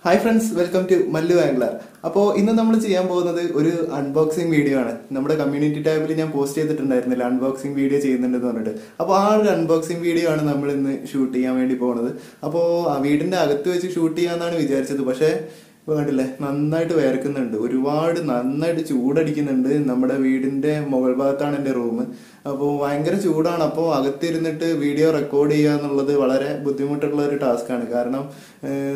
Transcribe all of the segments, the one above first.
Hi friends, welcome to Mallu Angler. അപ്പോൾ ഇന്ന് നമ്മൾ ചെയ്യാൻ പോകുന്നത് ഒരു അൺബോക്സിംഗ് വീഡിയോ ആണ്. നമ്മുടെ കമ്മ്യൂണിറ്റി ടാബിൽ ഞാൻ പോസ്റ്റ് ചെയ്തിട്ടുണ്ടായിരുന്നില്ല അൺബോക്സിംഗ് വീഡിയോ ചെയ്യുന്നുണ്ടെന്ന് പറഞ്ഞിട്ട്. അപ്പോൾ ആ ഒരു അൺബോക്സിംഗ് വീഡിയോ ആണ് നമ്മൾ ഇന്ന് ഷൂട്ട് ചെയ്യാൻ വേണ്ടി പോകുന്നത്. അപ്പോൾ ആ വീടിന്റെ അകത്ത് വെച്ച് ഷൂട്ട് ചെയ്യാന്നാണ് വിചാരിച്ചത്. പക്ഷേ കണ്ടില്ലേ, നന്നായിട്ട് വേർക്കുന്നുണ്ട്, ഒരുപാട് നന്നായിട്ട് ചൂടടിക്കുന്നുണ്ട്. നമ്മുടെ വീടിന്റെ മുകൾ ഭാഗത്താണ് എൻ്റെ റൂം. അപ്പോൾ ഭയങ്കര ചൂടാണ്. അപ്പോൾ അകത്തിരുന്നിട്ട് വീഡിയോ റെക്കോർഡ് ചെയ്യുക എന്നുള്ളത് വളരെ ബുദ്ധിമുട്ടുള്ള ഒരു ടാസ്ക്കാണ്. കാരണം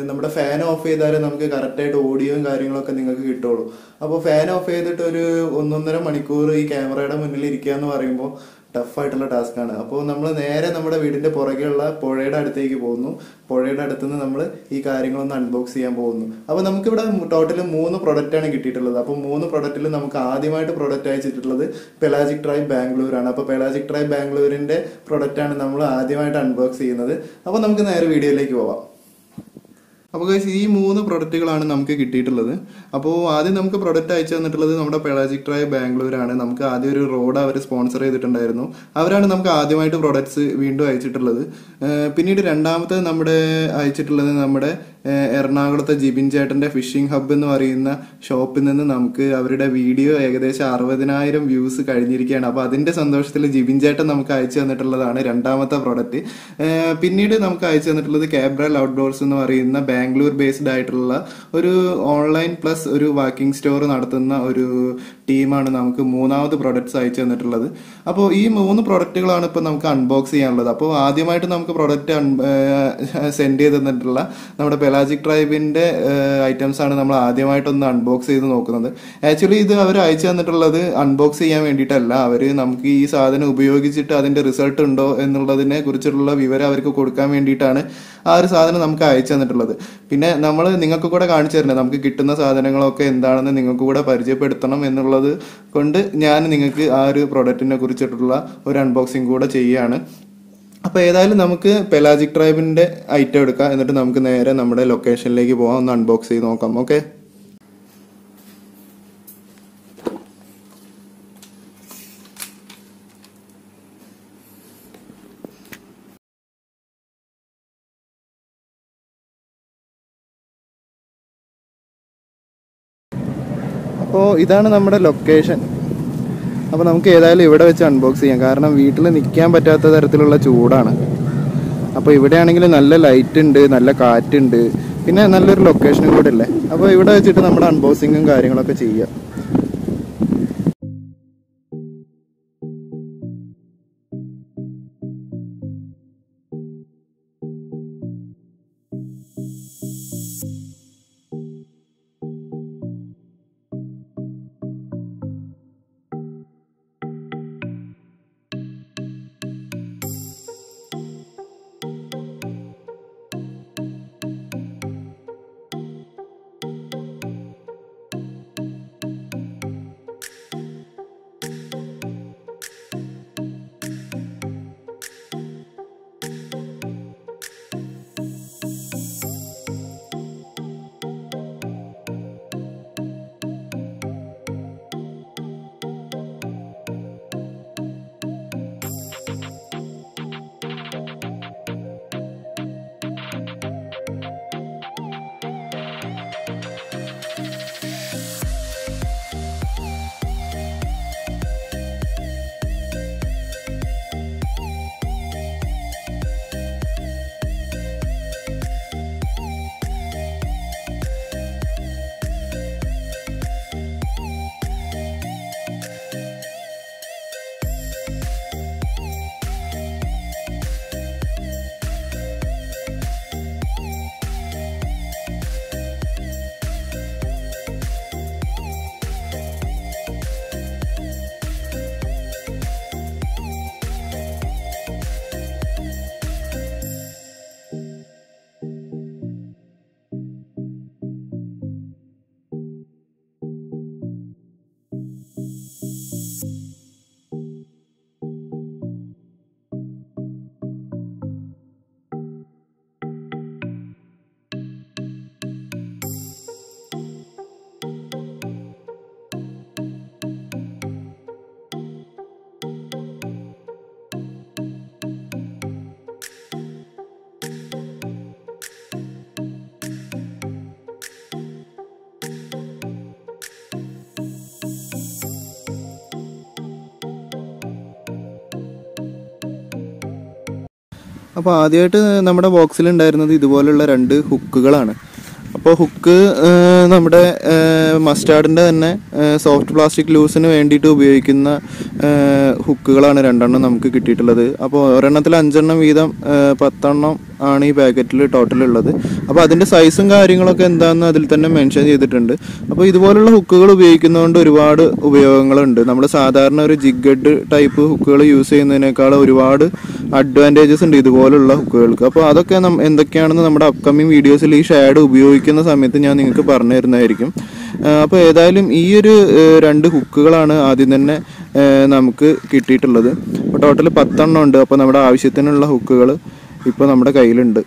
നമ്മുടെ ഫാൻ ഓഫ് ചെയ്താലേ നമുക്ക് കറക്റ്റായിട്ട് ഓഡിയോയും കാര്യങ്ങളൊക്കെ നിങ്ങൾക്ക് കിട്ടുള്ളൂ. അപ്പോൾ ഫാൻ ഓഫ് ചെയ്തിട്ട് ഒരു 1.5 മണിക്കൂർ ഈ ക്യാമറയുടെ മുന്നിൽ ഇരിക്കുക എന്ന് പറയുമ്പോൾ ടഫായിട്ടുള്ള ടാസ്ക്കാണ്. അപ്പോൾ നമ്മൾ നേരെ നമ്മുടെ വീടിന്റെ പുറകെയുള്ള പുഴയുടെ അടുത്തേക്ക് പോകുന്നു. പുഴയുടെ അടുത്തുനിന്ന് നമ്മൾ ഈ കാര്യങ്ങളൊന്ന് അൺബോക്സ് ചെയ്യാൻ പോകുന്നു. അപ്പോൾ നമുക്കിവിടെ ടോട്ടൽ 3 പ്രൊഡക്റ്റാണ് കിട്ടിയിട്ടുള്ളത്. അപ്പോൾ 3 പ്രൊഡക്റ്റിൽ നമുക്ക് ആദ്യമായിട്ട് പ്രൊഡക്റ്റ് അയച്ചിട്ടുള്ളത് പെലാജിക് ട്രൈബ് ബാംഗ്ലൂർ ആണ്. അപ്പോൾ പെലാജിക് ട്രൈബ് ബാംഗ്ലൂരിന്റെ പ്രൊഡക്റ്റാണ് നമ്മൾ ആദ്യമായിട്ട് അൺബോക്സ് ചെയ്യുന്നത്. അപ്പോൾ നമുക്ക് നേരെ വീഡിയോയിലേക്ക് പോവാം. അപ്പോൾ ഈ 3 പ്രൊഡക്റ്റുകളാണ് നമുക്ക് കിട്ടിയിട്ടുള്ളത്. അപ്പോൾ ആദ്യം നമുക്ക് പ്രൊഡക്റ്റ് അയച്ചു തന്നിട്ടുള്ളത് നമ്മുടെ പെലാജിക് ട്രൈബ് ബാംഗ്ലൂരാണ്. നമുക്ക് ആദ്യം ഒരു റോഡ് അവർ സ്പോൺസർ ചെയ്തിട്ടുണ്ടായിരുന്നു. അവരാണ് നമുക്ക് ആദ്യമായിട്ട് പ്രൊഡക്ട്സ് വീണ്ടും അയച്ചിട്ടുള്ളത്. പിന്നീട് രണ്ടാമത്തെ നമ്മുടെ അയച്ചിട്ടുള്ളത് നമ്മുടെ എറണാകുളത്തെ ജിബിൻ ചേട്ടന്റെ ഫിഷിംഗ് ഹബ്ബ് എന്ന് പറയുന്ന ഷോപ്പിൽ നിന്ന് നമുക്ക് അവരുടെ വീഡിയോ ഏകദേശം 60,000 വ്യൂസ് കഴിഞ്ഞിരിക്കുകയാണ്. അപ്പോൾ അതിന്റെ സന്തോഷത്തിൽ ജിബിൻ ചേട്ടൻ നമുക്ക് അയച്ചു തന്നിട്ടുള്ളതാണ് രണ്ടാമത്തെ പ്രൊഡക്റ്റ്. പിന്നീട് നമുക്ക് അയച്ചു തന്നിട്ടുള്ളത് കാബ്രൽ ഔട്ട്ഡോർസ് എന്ന് പറയുന്ന ബാംഗ്ലൂർ ബേസ്ഡ് ആയിട്ടുള്ള ഒരു ഓൺലൈൻ പ്ലസ് ഒരു വാക്കിംഗ് സ്റ്റോർ നടത്തുന്ന ഒരു ടീമാണ് നമുക്ക് മൂന്നാമത് പ്രൊഡക്ട്സ് അയച്ചു തന്നിട്ടുള്ളത്. അപ്പോൾ ഈ 3 പ്രൊഡക്റ്റുകളാണ് ഇപ്പോൾ നമുക്ക് അൺബോക്സ് ചെയ്യാനുള്ളത്. അപ്പോൾ ആദ്യമായിട്ട് നമുക്ക് പ്രൊഡക്റ്റ് സെൻഡ് ചെയ്ത് തന്നിട്ടുള്ള നമ്മുടെ പെലാജിക് ട്രൈബിന്റെ ഐറ്റംസ് ആണ് നമ്മൾ ആദ്യമായിട്ടൊന്ന് അൺബോക്സ് ചെയ്ത് നോക്കുന്നത്. ആക്ച്വലി ഇത് അവർ അയച്ചു തന്നിട്ടുള്ളത് അൺബോക്സ് ചെയ്യാൻ വേണ്ടിയിട്ടല്ല. അവർ നമുക്ക് ഈ സാധനം ഉപയോഗിച്ചിട്ട് അതിന്റെ റിസൾട്ട് ഉണ്ടോ എന്നുള്ളതിനെ കുറിച്ചുള്ള വിവരം അവർക്ക് കൊടുക്കാൻ വേണ്ടിയിട്ടാണ് ആ ഒരു സാധനം നമുക്ക് അയച്ചു തന്നിട്ടുള്ളത്. പിന്നെ നമ്മൾ നിങ്ങൾക്ക് കൂടെ കാണിച്ചു തരണം, നമുക്ക് കിട്ടുന്ന സാധനങ്ങളൊക്കെ എന്താണെന്ന് നിങ്ങൾക്ക് കൂടെ പരിചയപ്പെടുത്തണം എന്നുള്ളത് കൊണ്ട് ഞാൻ നിങ്ങൾക്ക് ആ ഒരു പ്രൊഡക്റ്റിനെ കുറിച്ചിട്ടുള്ള ഒരു അൺബോക്സിംഗ് കൂടെ ചെയ്യുകയാണ്. അപ്പോൾ ഏതായാലും നമുക്ക് പെലാജിക് ട്രൈബിന്റെ ഐറ്റം എടുക്കാം. എന്നിട്ട് നമുക്ക് നേരെ നമ്മുടെ ലൊക്കേഷനിലേക്ക് പോകാം, ഒന്ന് അൺബോക്സ് ചെയ്ത് നോക്കാം. ഓക്കെ. അപ്പോൾ ഇതാണ് നമ്മുടെ ലൊക്കേഷൻ. അപ്പോൾ നമുക്ക് ഏതായാലും ഇവിടെ വെച്ച് അൺബോക്സ് ചെയ്യാം. കാരണം വീട്ടിൽ നിൽക്കാൻ പറ്റാത്ത തരത്തിലുള്ള ചൂടാണ്. അപ്പോൾ ഇവിടെ ആണെങ്കിൽ നല്ല ലൈറ്റ് ഉണ്ട്, നല്ല കാറ്റുണ്ട്, പിന്നെ നല്ലൊരു ലൊക്കേഷനും കൂടെ അല്ലേ. അപ്പോൾ ഇവിടെ വെച്ചിട്ട് നമ്മുടെ അൺബോക്സിങ്ങും കാര്യങ്ങളൊക്കെ ചെയ്യാം. അപ്പോൾ ആദ്യമായിട്ട് നമ്മുടെ ബോക്സിൽ ഉണ്ടായിരുന്നത് ഇതുപോലുള്ള 2 ഹുക്കുകളാണ്. അപ്പോൾ ഹുക്ക് നമ്മുടെ മസ്റ്റാർഡിൻ്റെ തന്നെ സോഫ്റ്റ് പ്ലാസ്റ്റിക് ലൂസിന് വേണ്ടിയിട്ട് ഉപയോഗിക്കുന്ന ഹുക്കുകളാണ് 2 നമുക്ക് കിട്ടിയിട്ടുള്ളത്. അപ്പോൾ ഒരെണ്ണത്തിൽ 5 വീതം 10 ആണ് ഈ പാക്കറ്റിൽ ടോട്ടൽ ഉള്ളത്. അപ്പോൾ അതിൻ്റെ സൈസും കാര്യങ്ങളൊക്കെ എന്താണെന്ന് അതിൽ തന്നെ മെൻഷൻ ചെയ്തിട്ടുണ്ട്. അപ്പോൾ ഇതുപോലുള്ള ഹുക്കുകൾ ഉപയോഗിക്കുന്നതുകൊണ്ട് ഒരുപാട് ഉപയോഗങ്ങളുണ്ട്. നമ്മൾ സാധാരണ ഒരു ജിഗഡ് ടൈപ്പ് ഹുക്കുകൾ യൂസ് ചെയ്യുന്നതിനേക്കാൾ ഒരുപാട് അഡ്വാൻറ്റേജസ് ഉണ്ട് ഇതുപോലുള്ള ഹുക്കുകൾക്ക്. അപ്പോൾ അതൊക്കെ എന്തൊക്കെയാണെന്ന് നമ്മുടെ അപ്കമിങ് വീഡിയോസിൽ ഈ ഷാഡ് ഉപയോഗിക്കുന്ന സമയത്ത് ഞാൻ നിങ്ങൾക്ക് പറഞ്ഞു തരുന്നതായിരിക്കും. അപ്പോൾ ഏതായാലും ഈ ഒരു 2 ഹുക്കുകളാണ് ആദ്യം തന്നെ നമുക്ക് കിട്ടിയിട്ടുള്ളത്. അപ്പോൾ ടോട്ടൽ 10 ഉണ്ട്. അപ്പോൾ നമ്മുടെ ആവശ്യത്തിനുള്ള ഹുക്കുകൾ ഇപ്പോൾ നമ്മുടെ കയ്യിലുണ്ട്.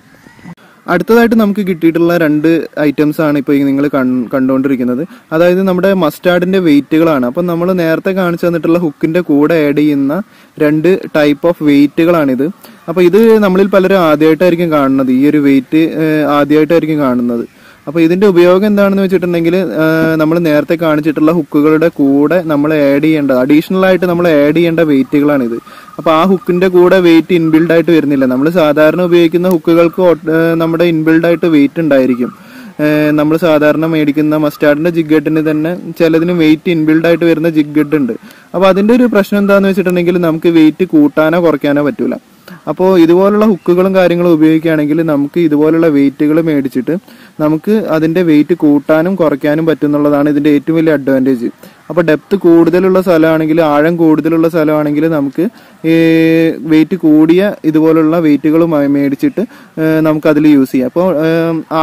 അടുത്തതായിട്ട് നമുക്ക് കിട്ടിയിട്ടുള്ള 2 ഐറ്റംസ് ആണ് ഇപ്പോൾ നിങ്ങൾ കണ്ടുകൊണ്ടിരിക്കുന്നത്. അതായത് നമ്മുടെ മസ്റ്റാർഡിന്റെ വെയിറ്റുകളാണ്. അപ്പം നമ്മൾ നേരത്തെ കാണിച്ചു തന്നിട്ടുള്ള ഹുക്കിന്റെ കൂടെ ആഡ് ചെയ്യുന്ന 2 ടൈപ്പ് ഓഫ് വെയിറ്റുകളാണിത്. അപ്പോൾ ഇത് നമ്മളിൽ പലരും ആദ്യമായിട്ടായിരിക്കും കാണുന്നത്. ഈ ഒരു വെയിറ്റ് ആദ്യമായിട്ടായിരിക്കും കാണുന്നത്. അപ്പോൾ ഇതിന്റെ ഉപയോഗം എന്താണെന്ന് വെച്ചിട്ടുണ്ടെങ്കിൽ നമ്മൾ നേരത്തെ കാണിച്ചിട്ടുള്ള ഹുക്കുകളുടെ കൂടെ നമ്മൾ ആഡ് ചെയ്യേണ്ട അഡീഷണൽ ആയിട്ട് നമ്മൾ ആഡ് ചെയ്യേണ്ട വെയിറ്റുകളാണിത്. അപ്പോൾ ആ ഹുക്കിന്റെ കൂടെ വെയിറ്റ് ഇൻബിൽഡ് ആയിട്ട് വരുന്നില്ല. നമ്മൾ സാധാരണ ഉപയോഗിക്കുന്ന ഹുക്കുകൾക്ക് നമ്മുടെ ഇൻബിൽഡ് ആയിട്ട് വെയിറ്റ് ഉണ്ടായിരിക്കും. നമ്മൾ സാധാരണ മേടിക്കുന്ന മസ്റ്റാർഡിന്റെ ജിഗഡിന് തന്നെ ചിലതിന് വെയിറ്റ് ഇൻബിൽഡ് ആയിട്ട് വരുന്ന ജിഗഡ് ഉണ്ട്. അപ്പോൾ അതിന്റെ ഒരു പ്രശ്നം എന്താണെന്ന് വെച്ചിട്ടുണ്ടെങ്കിൽ നമുക്ക് വെയിറ്റ് കൂട്ടാനോ കുറയ്ക്കാനോ പറ്റൂല. അപ്പോൾ ഇതുപോലുള്ള ഹുക്കുകളും കാര്യങ്ങളും ഉപയോഗിക്കുകയാണെങ്കിൽ നമുക്ക് ഇതുപോലുള്ള വെയിറ്റുകൾ മേടിച്ചിട്ട് നമുക്ക് അതിന്റെ വെയിറ്റ് കൂട്ടാനും കുറയ്ക്കാനും പറ്റുന്നുള്ളതാണ് ഇതിന്റെ ഏറ്റവും വലിയ അഡ്വാൻറ്റേജ്. അപ്പോൾ ഡെപ്ത് കൂടുതലുള്ള സ്ഥലമാണെങ്കിൽ, ആഴം കൂടുതലുള്ള സ്ഥലമാണെങ്കിൽ നമുക്ക് വെയിറ്റ് കൂടിയ ഇതുപോലുള്ള വെയിറ്റുകൾ മേടിച്ചിട്ട് നമുക്ക് അതിൽ യൂസ് ചെയ്യാം. അപ്പോൾ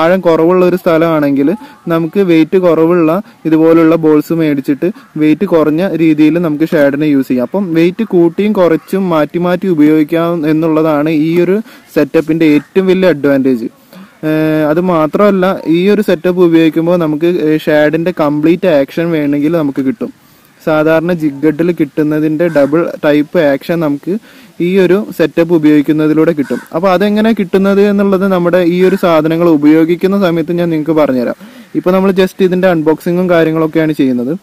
ആഴം കുറവുള്ള ഒരു സ്ഥലമാണെങ്കിൽ നമുക്ക് വെയിറ്റ് കുറവുള്ള ഇതുപോലുള്ള ബോൾസ് മേടിച്ചിട്ട് വെയിറ്റ് കുറഞ്ഞ രീതിയിൽ നമുക്ക് ഷാഡിനെ യൂസ് ചെയ്യാം. അപ്പം വെയിറ്റ് കൂട്ടിയും കുറച്ചും മാറ്റി മാറ്റി ഉപയോഗിക്കാം എന്നുള്ളതാണ് ഈ ഒരു സെറ്റപ്പിന്റെ ഏറ്റവും വലിയ അഡ്വാൻറ്റേജ്. അത് മാത്രമല്ല, ഈ ഒരു സെറ്റപ്പ് ഉപയോഗിക്കുമ്പോൾ നമുക്ക് ഷാഡിന്റെ കംപ്ലീറ്റ് ആക്ഷൻ വേണമെങ്കിൽ നമുക്ക് കിട്ടും. സാധാരണ ജിഗഡിൽ കിട്ടുന്നതിന്റെ ഡബിൾ ടൈപ്പ് ആക്ഷൻ നമുക്ക് ഈ ഒരു സെറ്റപ്പ് ഉപയോഗിക്കുന്നതിലൂടെ കിട്ടും. അപ്പോൾ അതെങ്ങനെ കിട്ടുന്നത് എന്നുള്ളത് നമ്മുടെ ഈ ഒരു സാധനങ്ങൾ ഉപയോഗിക്കുന്ന സമയത്ത് ഞാൻ നിങ്ങൾക്ക് പറഞ്ഞുതരാം. ഇപ്പൊ നമ്മൾ ജസ്റ്റ് ഇതിന്റെ അൺബോക്സിങ്ങും കാര്യങ്ങളൊക്കെയാണ് ചെയ്യുന്നത്.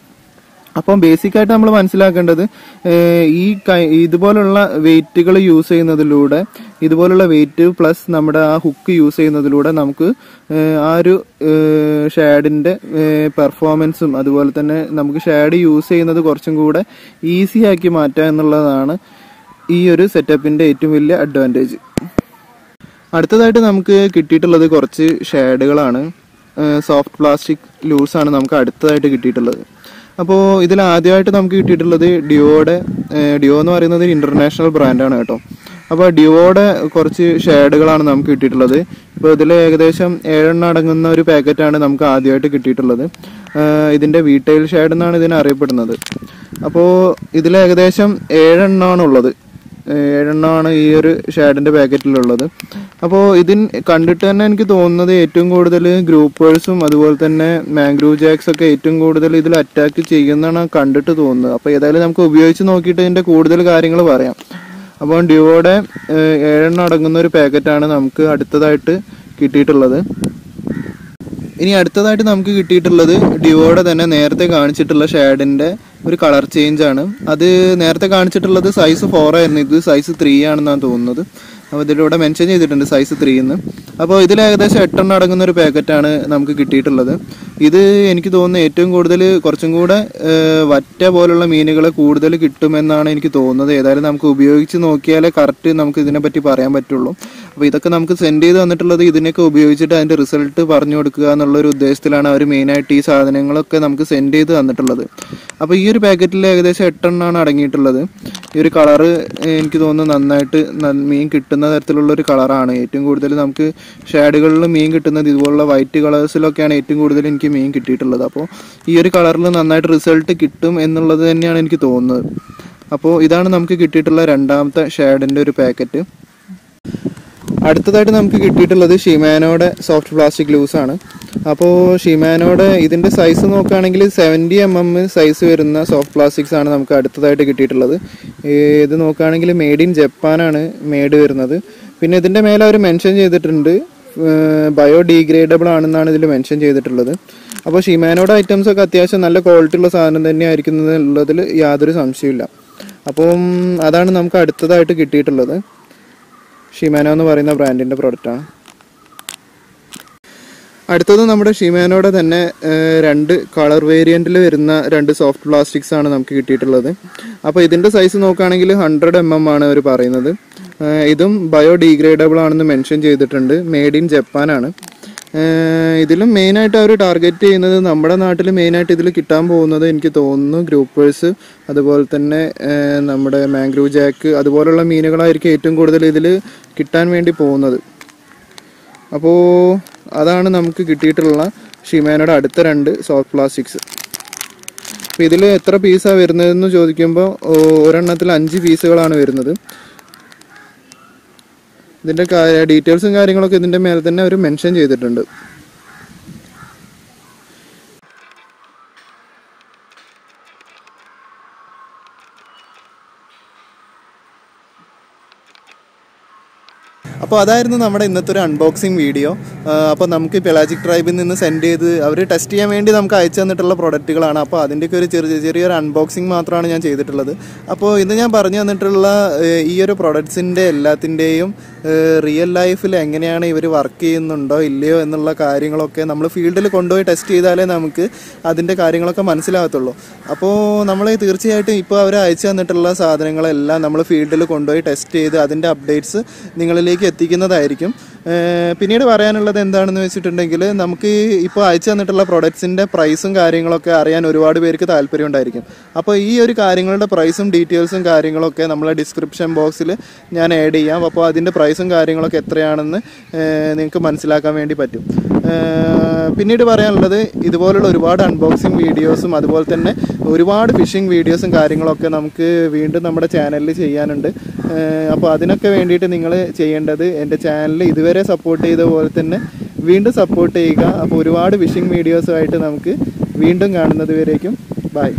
അപ്പം ബേസിക് ആയിട്ട് നമ്മൾ മനസ്സിലാക്കേണ്ടത് ഇതുപോലുള്ള വെയിറ്റുകൾ യൂസ് ചെയ്യുന്നതിലൂടെ, ഇതുപോലുള്ള വെയിറ്റ് പ്ലസ് നമ്മുടെ ആ ഹുക്ക് യൂസ് ചെയ്യുന്നതിലൂടെ നമുക്ക് ആ ഒരു ഷാഡിന്റെ പെർഫോമൻസും അതുപോലെ തന്നെ നമുക്ക് ഷാഡ് യൂസ് ചെയ്യുന്നത് കുറച്ചും കൂടെ ഈസി ആക്കി മാറ്റുക എന്നുള്ളതാണ് ഈ ഒരു സെറ്റപ്പിന്റെ ഏറ്റവും വലിയ അഡ്വാൻറ്റേജ്. അടുത്തതായിട്ട് നമുക്ക് കിട്ടിയിട്ടുള്ളത് കുറച്ച് ഷാഡുകളാണ്. സോഫ്റ്റ് പ്ലാസ്റ്റിക് ലൂസാണ് നമുക്ക് അടുത്തതായിട്ട് കിട്ടിയിട്ടുള്ളത്. അപ്പോൾ ഇതിൽ ആദ്യമായിട്ട് നമുക്ക് കിട്ടിയിട്ടുള്ളത് ഡിയോ എന്ന് പറയുന്നത് ഇന്റർനാഷണൽ ബ്രാൻഡാണ് കേട്ടോ. അപ്പോൾ ഡിയോയുടെ കുറച്ച് ഷേഡുകളാണ് നമുക്ക് കിട്ടിയിട്ടുള്ളത്. ഇപ്പോൾ ഇതിൽ ഏകദേശം 7 അടങ്ങുന്ന ഒരു പാക്കറ്റാണ് നമുക്ക് ആദ്യമായിട്ട് കിട്ടിയിട്ടുള്ളത്. ഇതിന്റെ വീട്ടൈൽ ഷേഡ് എന്നാണ് ഇതിനെ അറിയപ്പെടുന്നത്. അപ്പോൾ ഇതിൽ ഏകദേശം 7 ഉള്ളത്. 7 ഈ ഒരു ഷാഡിന്റെ പാക്കറ്റിലുള്ളത്. അപ്പോൾ കണ്ടിട്ട് തന്നെ എനിക്ക് തോന്നുന്നത് ഏറ്റവും കൂടുതൽ ഗ്രൂപ്പേഴ്സും അതുപോലെ തന്നെ മാംഗ്രൂവ് ജാക്സ് ഒക്കെ ഏറ്റവും കൂടുതൽ ഇതിൽ അറ്റാക്ക് ചെയ്യുന്നതാണ് കണ്ടിട്ട് തോന്നുന്നത്. അപ്പോൾ ഏതായാലും നമുക്ക് ഉപയോഗിച്ച് നോക്കിയിട്ട് ഇതിന്റെ കൂടുതൽ കാര്യങ്ങൾ പറയാം. അപ്പോൾ ഡിയോയുടെ 7 അടങ്ങുന്ന ഒരു പാക്കറ്റാണ് നമുക്ക് അടുത്തതായിട്ട് കിട്ടിയിട്ടുള്ളത്. ഇനി അടുത്തതായിട്ട് നമുക്ക് കിട്ടിയിട്ടുള്ളത് ഡിയോയുടെ തന്നെ നേരത്തെ കാണിച്ചിട്ടുള്ള ഷാഡിന്റെ ഒരു കളർ ചേഞ്ച് ആണ്. അത് നേരത്തെ കാണിച്ചിട്ടുള്ളത് സൈസ് 4 ആയിരുന്നു. ഇത് സൈസ് 3 ആണെന്നാണ് തോന്നുന്നത്. അപ്പോൾ ഇതിലൂടെ മെൻഷൻ ചെയ്തിട്ടുണ്ട് സൈസ് 3 എന്ന്. അപ്പോൾ ഇതിൽ ഏകദേശം 8 അടങ്ങുന്ന ഒരു പാക്കറ്റാണ് നമുക്ക് കിട്ടിയിട്ടുള്ളത്. ഇത് എനിക്ക് തോന്നുന്നത് ഏറ്റവും കൂടുതൽ കുറച്ചും കൂടെ വറ്റ പോലുള്ള മീനുകളെ കൂടുതൽ കിട്ടുമെന്നാണ് എനിക്ക് തോന്നുന്നത്. ഏതായാലും നമുക്ക് ഉപയോഗിച്ച് നോക്കിയാലേ കറക്റ്റ് നമുക്ക് ഇതിനെപ്പറ്റി പറയാൻ പറ്റുള്ളൂ. അപ്പോൾ ഇതൊക്കെ നമുക്ക് സെൻഡ് ചെയ്ത് തന്നിട്ടുള്ളത് ഇതിനൊക്കെ ഉപയോഗിച്ചിട്ട് അതിന്റെ റിസൾട്ട് പറഞ്ഞു കൊടുക്കുക എന്നുള്ളൊരു ഉദ്ദേശത്തിലാണ് അവർ മെയിനായിട്ട് ഈ സാധനങ്ങളൊക്കെ നമുക്ക് സെൻഡ് ചെയ്ത് തന്നിട്ടുള്ളത്. അപ്പോൾ ഈ ഒരു പാക്കറ്റിൽ ഏകദേശം 8 അടങ്ങിയിട്ടുള്ളത്. ഈ ഒരു കളറ് എനിക്ക് തോന്നുന്നു നന്നായിട്ട് മീൻ കിട്ടുന്ന തരത്തിലുള്ള ഒരു കളറാണ്. ഏറ്റവും കൂടുതൽ നമുക്ക് ഷാഡുകളിൽ മീൻ കിട്ടുന്നത് ഇതുപോലുള്ള വൈറ്റ് കളേഴ്സിലൊക്കെയാണ് ഏറ്റവും കൂടുതൽ എനിക്ക് മീൻ കിട്ടിയിട്ടുള്ളത്. അപ്പോൾ ഈ ഒരു കളറിൽ നന്നായിട്ട് റിസൾട്ട് കിട്ടും എന്നുള്ളത് തന്നെയാണ് എനിക്ക് തോന്നുന്നത്. അപ്പോൾ ഇതാണ് നമുക്ക് കിട്ടിയിട്ടുള്ള രണ്ടാമത്തെ ഷാഡിന്റെ ഒരു പാക്കറ്റ്. അടുത്തതായിട്ട് നമുക്ക് കിട്ടിയിട്ടുള്ളത് ഷിമാനോയുടെ സോഫ്റ്റ് പ്ലാസ്റ്റിക് ലൂസ് ആണ്. അപ്പോൾ ഷിമാനോയുടെ ഇതിന്റെ സൈസ് നോക്കുകയാണെങ്കിൽ 70 mm സൈസ് വരുന്ന സോഫ്റ്റ് പ്ലാസ്റ്റിക്സ് ആണ് നമുക്ക് അടുത്തതായിട്ട് കിട്ടിയിട്ടുള്ളത്. ഇത് നോക്കുകയാണെങ്കിൽ മെയ്ഡ് ഇൻ ജപ്പാനാണ് മെയ്ഡ് വരുന്നത്. പിന്നെ ഇതിന്റെ മേലെ അവർ മെൻഷൻ ചെയ്തിട്ടുണ്ട് ബയോഡീഗ്രേഡബിൾ ആണെന്നാണ് ഇതിൽ മെൻഷൻ ചെയ്തിട്ടുള്ളത്. അപ്പോൾ ഷിമാനോയുടെ ഐറ്റംസ് ഒക്കെ അത്യാവശ്യം നല്ല ക്വാളിറ്റി ഉള്ള സാധനം തന്നെയായിരിക്കും എന്നുള്ളതിൽ യാതൊരു സംശയമില്ല. അപ്പം അതാണ് നമുക്ക് അടുത്തതായിട്ട് കിട്ടിയിട്ടുള്ളത്. ഷിമാനോ എന്ന് പറയുന്ന ബ്രാൻഡിൻ്റെ പ്രൊഡക്റ്റാണ്. അടുത്തത് നമ്മുടെ ഷിമാനോയുടെ തന്നെ 2 കളർ വേരിയൻറ്റിൽ വരുന്ന 2 സോഫ്റ്റ് പ്ലാസ്റ്റിക്സ് ആണ് നമുക്ക് കിട്ടിയിട്ടുള്ളത്. അപ്പോൾ ഇതിൻ്റെ സൈസ് നോക്കുകയാണെങ്കിൽ 100 mm ആണ് അവർ പറയുന്നത്. ഇതും ബയോഡീഗ്രേഡബിൾ ആണെന്ന് മെൻഷൻ ചെയ്തിട്ടുണ്ട്. മെയ്ഡ് ഇൻ ജപ്പാനാണ്. ഇതിലും മെയിനായിട്ട് അവർ ടാർഗറ്റ് ചെയ്യുന്നത് നമ്മുടെ നാട്ടിൽ മെയിനായിട്ട് ഇതിൽ കിട്ടാൻ പോകുന്നത് എനിക്ക് തോന്നുന്നു ഗ്രൂപ്പേഴ്സ്, അതുപോലെ തന്നെ നമ്മുടെ മാംഗ്രൂവ് ജാക്ക് അതുപോലുള്ള മീനുകളായിരിക്കും ഏറ്റവും കൂടുതൽ ഇതിൽ കിട്ടാൻ വേണ്ടി പോകുന്നത്. അപ്പോൾ അതാണ് നമുക്ക് കിട്ടിയിട്ടുള്ള ഷിമാനോയുടെ അടുത്ത 2 സോഫ്റ്റ് പ്ലാസ്റ്റിക്സ്. അപ്പോൾ ഇതിൽ എത്ര പീസാണ് വരുന്നതെന്ന് ചോദിക്കുമ്പോൾ ഒരെണ്ണത്തിൽ 5 പീസുകളാണ് വരുന്നത്. ഇതിൻ്റെ ഡീറ്റെയിൽസും കാര്യങ്ങളൊക്കെ ഇതിൻ്റെ മേലെ തന്നെ അവർ മെൻഷൻ ചെയ്തിട്ടുണ്ട്. അപ്പോൾ അതായിരുന്നു നമ്മുടെ ഇന്നത്തെ ഒരു അൺബോക്സിങ് വീഡിയോ. അപ്പോൾ നമുക്ക് പെലാജിക് ട്രൈബിൽ നിന്ന് സെൻഡ് ചെയ്ത് അവർ ടെസ്റ്റ് ചെയ്യാൻ വേണ്ടി നമുക്ക് അയച്ചു തന്നിട്ടുള്ള പ്രൊഡക്റ്റുകളാണ്. അപ്പോൾ അതിൻ്റെയൊക്കെ ഒരു ചെറിയൊരു അൺബോക്സിങ് മാത്രമാണ് ഞാൻ ചെയ്തിട്ടുള്ളത്. അപ്പോൾ ഇന്ന് ഞാൻ പറഞ്ഞു തന്നിട്ടുള്ള ഈ ഒരു പ്രൊഡക്ട്സിൻ്റെ എല്ലാത്തിൻ്റെയും റിയൽ ലൈഫിൽ എങ്ങനെയാണ് ഇവർ വർക്ക് ചെയ്യുന്നുണ്ടോ ഇല്ലയോ എന്നുള്ള കാര്യങ്ങളൊക്കെ നമ്മൾ ഫീൽഡിൽ കൊണ്ടുപോയി ടെസ്റ്റ് ചെയ്താലേ നമുക്ക് അതിൻ്റെ കാര്യങ്ങളൊക്കെ മനസ്സിലാകത്തുള്ളൂ. അപ്പോൾ നമ്മൾ തീർച്ചയായിട്ടും ഇപ്പോൾ അവർ അയച്ചു തന്നിട്ടുള്ള സാധനങ്ങളെല്ലാം നമ്മൾ ഫീൽഡിൽ കൊണ്ടുപോയി ടെസ്റ്റ് ചെയ്ത് അതിൻ്റെ അപ്ഡേറ്റ്സ് നിങ്ങളിലേക്ക് എത്തിക്കുന്നതായിരിക്കും. പിന്നീട് പറയാനുള്ളത് എന്താണെന്ന് വെച്ചിട്ടുണ്ടെങ്കിൽ നമുക്ക് ഇപ്പോൾ അയച്ചു തന്നിട്ടുള്ള പ്രൊഡക്ട്സിൻ്റെ പ്രൈസും കാര്യങ്ങളൊക്കെ അറിയാൻ ഒരുപാട് പേർക്ക് താല്പര്യം ഉണ്ടായിരിക്കും. അപ്പോൾ ഈ ഒരു കാര്യങ്ങളുടെ പ്രൈസും ഡീറ്റെയിൽസും കാര്യങ്ങളൊക്കെ നമ്മളെ ഡിസ്ക്രിപ്ഷൻ ബോക്സിൽ ഞാൻ ആഡ് ചെയ്യാം. അപ്പോൾ അതിൻ്റെ പ്രൈസും കാര്യങ്ങളൊക്കെ എത്രയാണെന്ന് നിങ്ങൾക്ക് മനസ്സിലാക്കാൻ വേണ്ടി പറ്റും. പിന്നീട് പറയാനുള്ളത് ഇതുപോലുള്ള ഒരുപാട് അൺബോക്സിങ് വീഡിയോസും അതുപോലെ തന്നെ ഒരുപാട് ഫിഷിംഗ് വീഡിയോസും കാര്യങ്ങളൊക്കെ നമുക്ക് വീണ്ടും നമ്മുടെ ചാനലിൽ ചെയ്യാനുണ്ട്. അപ്പോൾ അതിനൊക്കെ വേണ്ടിയിട്ട് നിങ്ങൾ ചെയ്യേണ്ടത് എൻ്റെ ചാനൽ ഇതുവരെ സപ്പോർട്ട് ചെയ്ത പോലെ തന്നെ വീണ്ടും സപ്പോർട്ട് ചെയ്യുക. അപ്പോൾ ഒരുപാട് ഫിഷിംഗ് വീഡിയോസുമായിട്ട് നമുക്ക് വീണ്ടും കാണുന്നത് വരേക്കും ബൈ.